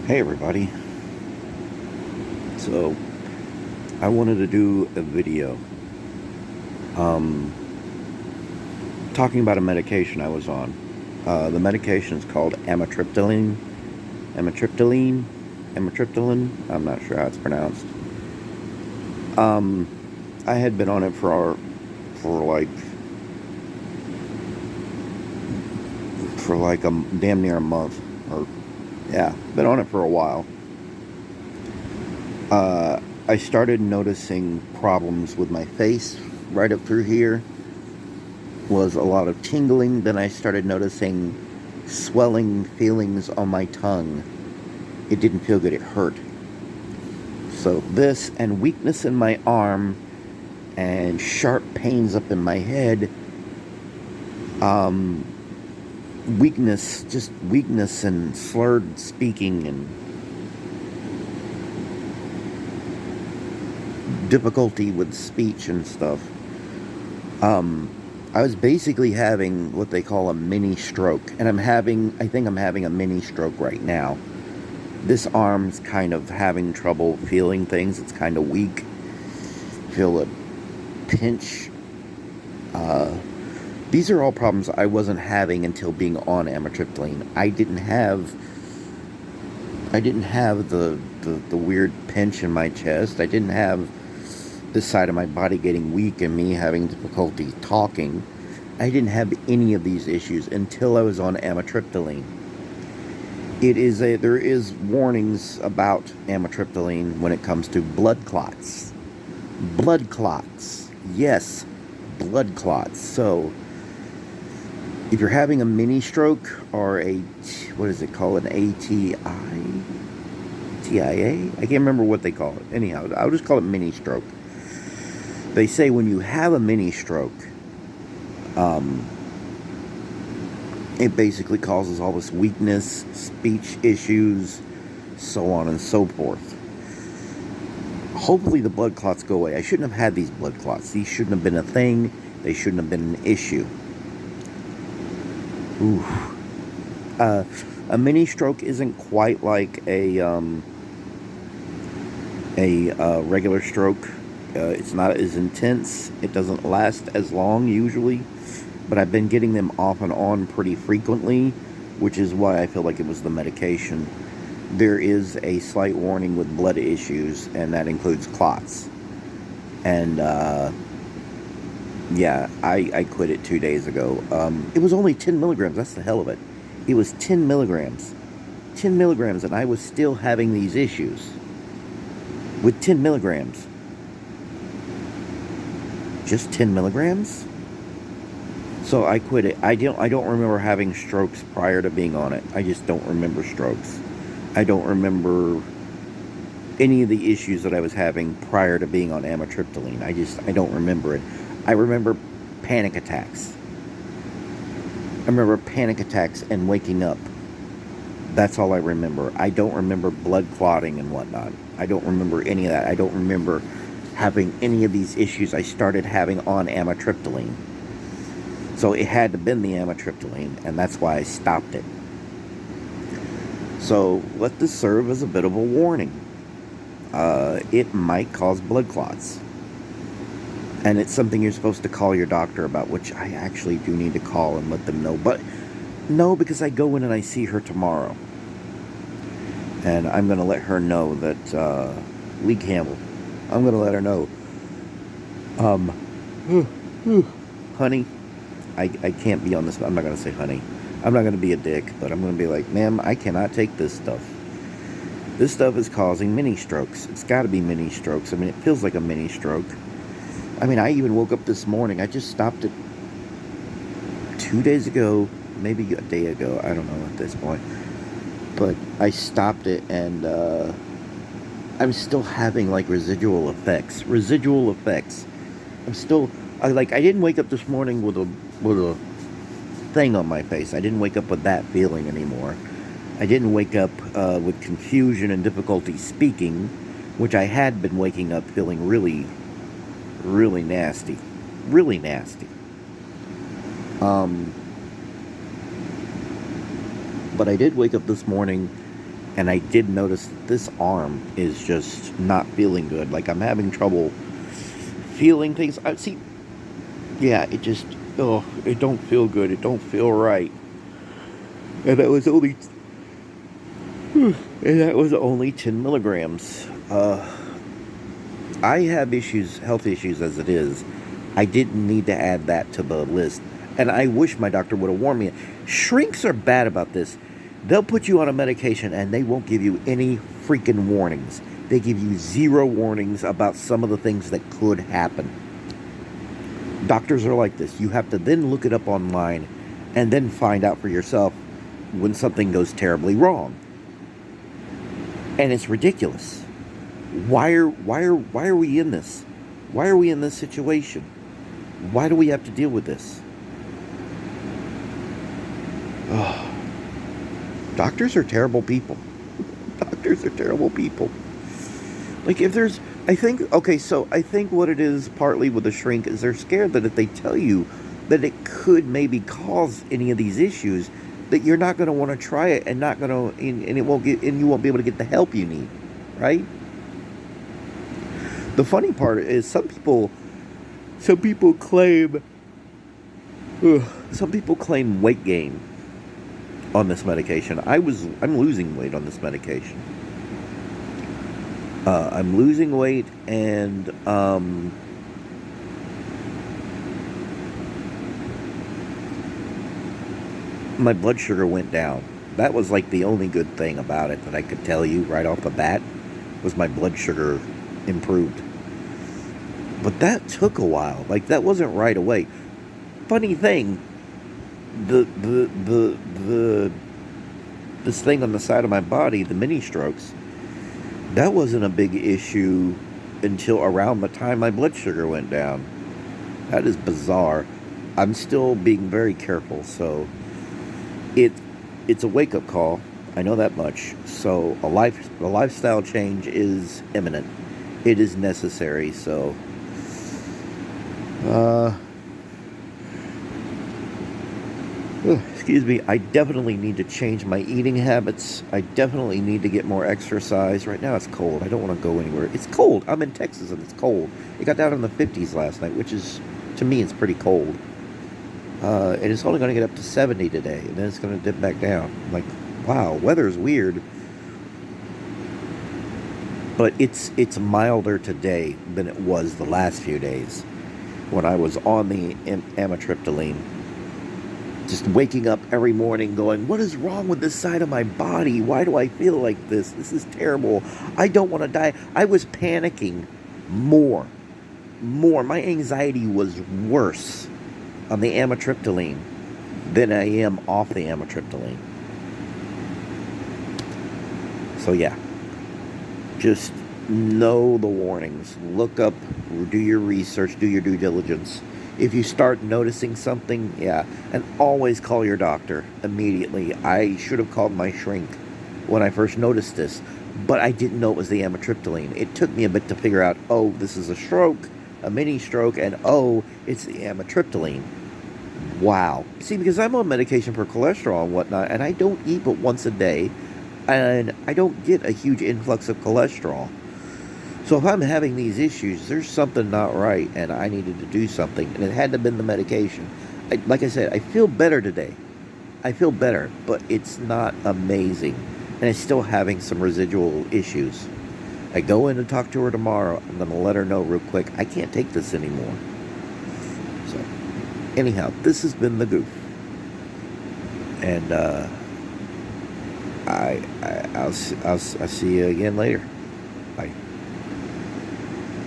Hey everybody. So I wanted to do a video um, talking about a medication I was on. The medication is called Amitriptyline. Amitriptyline? Amitriptyline? I'm not sure how it's pronounced. Um, I had been on it for like a damn near a month, or yeah, been on it for a while. I started noticing problems with my face right up through here. Was a lot of tingling. Then I started noticing swelling feelings on my tongue. It didn't feel good, it hurt. So this and weakness in my arm and sharp pains up in my head. Um, weakness and slurred speaking and difficulty with speech and stuff. Um, I was basically having what they call a mini stroke, and I think I'm having a mini stroke right now. This arm's kind of having trouble feeling things. It's kind of weak. Feel a pinch. Uh, these are all problems I wasn't having until being on amitriptyline. I didn't have the weird pinch in my chest. I didn't have this side of my body getting weak and me having difficulty talking. I didn't have any of these issues until I was on amitriptyline. There is warnings about amitriptyline when it comes to blood clots. Blood clots. Yes, blood clots. So, if you're having a mini stroke or what is it called? An ATI? TIA? I can't remember what they call it. Anyhow, I'll just call it mini stroke. They say when you have a mini stroke, it basically causes all this weakness, speech issues, so on and so forth. Hopefully the blood clots go away. I shouldn't have had these blood clots. These shouldn't have been a thing. They shouldn't have been an issue. Oof. A mini stroke isn't quite like a regular stroke. It's not as intense. It doesn't last as long usually. But I've been getting them off and on pretty frequently, which is why I feel like it was the medication. There is a slight warning with blood issues, and that includes clots. And, yeah, I quit it 2 days ago. It was only 10 milligrams. That's the hell of it. It was 10 milligrams. 10 milligrams, and I was still having these issues. With 10 milligrams. Just 10 milligrams? So I quit it. I don't remember having strokes prior to being on it. I just don't remember strokes. I don't remember any of the issues that I was having prior to being on amitriptyline. I don't remember it. I remember panic attacks. I remember panic attacks and waking up. That's all I remember. I don't remember blood clotting and whatnot. I don't remember any of that. I don't remember having any of these issues I started having on amitriptyline. So it had to have been the amitriptyline, and that's why I stopped it. So let this serve as a bit of a warning. It might cause blood clots. And it's something you're supposed to call your doctor about, which I actually do need to call and let them know. But no, because I go in and I see her tomorrow. And I'm going to let her know that, Lee Campbell, I'm going to let her know, honey, I can't be on this. I'm not going to say honey. I'm not going to be a dick, but I'm going to be like, ma'am, I cannot take this stuff. This stuff is causing mini strokes. It's got to be mini strokes. I mean, it feels like a mini stroke. I mean, I even woke up this morning. I just stopped it 2 days ago, maybe a day ago. I don't know at this point. But I stopped it, and I'm still having, like, residual effects. I didn't wake up this morning with a thing on my face. I didn't wake up with that feeling anymore. I didn't wake up with confusion and difficulty speaking, which I had been waking up feeling really, really nasty. Really nasty. But I did wake up this morning And I did notice that this arm is just not feeling good. Like I'm having trouble feeling things. I see. Yeah, it just, oh, it don't feel good. It don't feel right. And that was only, and that was only 10 milligrams. I have issues, health issues as it is. I didn't need to add that to the list. And I wish my doctor would have warned me. Shrinks are bad about this. They'll put you on a medication and they won't give you any freaking warnings. They give you zero warnings about some of the things that could happen. Doctors are like this. You have to then look it up online and then find out for yourself when something goes terribly wrong. And it's ridiculous. Why are we in this? Why are we in this situation? Why do we have to deal with this? Oh. Doctors are terrible people. Doctors are terrible people. Like if there's, I think what it is partly with the shrink is they're scared that if they tell you that it could maybe cause any of these issues, that you're not going to want to try it and not going to, and you won't be able to get the help you need, right? The funny part is some people claim weight gain on this medication. I'm losing weight on this medication. I'm losing weight, and my blood sugar went down. That was like the only good thing about it that I could tell you right off the bat, was my blood sugar improved. But that took a while. Like that wasn't right away. Funny thing, this thing on the side of my body, the mini strokes, that wasn't a big issue until around the time my blood sugar went down. That is bizarre. I'm still being very careful, so it's a wake-up call. I know that much. So a lifestyle change is imminent. It is necessary. So excuse me, I definitely need to change my eating habits. I definitely need to get more exercise. Right now it's cold. I don't want to go anywhere. It's cold. I'm in Texas and it's cold. It got down in the 50s last night, which is, to me, it's pretty cold. And it's only going to get up to 70 today, and then it's going to dip back down. I'm like, wow, weather's weird. But it's milder today than it was the last few days when I was on the amitriptyline. Just waking up every morning going, what is wrong with this side of my body? Why do I feel like this? This is terrible. I don't want to die. I was panicking more. My anxiety was worse on the amitriptyline than I am off the amitriptyline. So yeah, just know the warnings. Look up, do your research, do your due diligence. If you start noticing something, yeah, and always call your doctor immediately. I should have called my shrink when I first noticed this, but I didn't know it was the amitriptyline. It took me a bit to figure out, oh, this is a stroke, a mini stroke, and oh, it's the amitriptyline. Wow. See, because I'm on medication for cholesterol and whatnot, and I don't eat but once a day, and I don't get a huge influx of cholesterol. So if I'm having these issues, there's something not right, and I needed to do something, and it had to have been the medication. Like I said, I feel better today. I feel better, but it's not amazing, and I'm still having some residual issues. I go in and talk to her tomorrow. I'm going to let her know real quick, I can't take this anymore. So, anyhow, this has been The Goof, and I'll see you again later.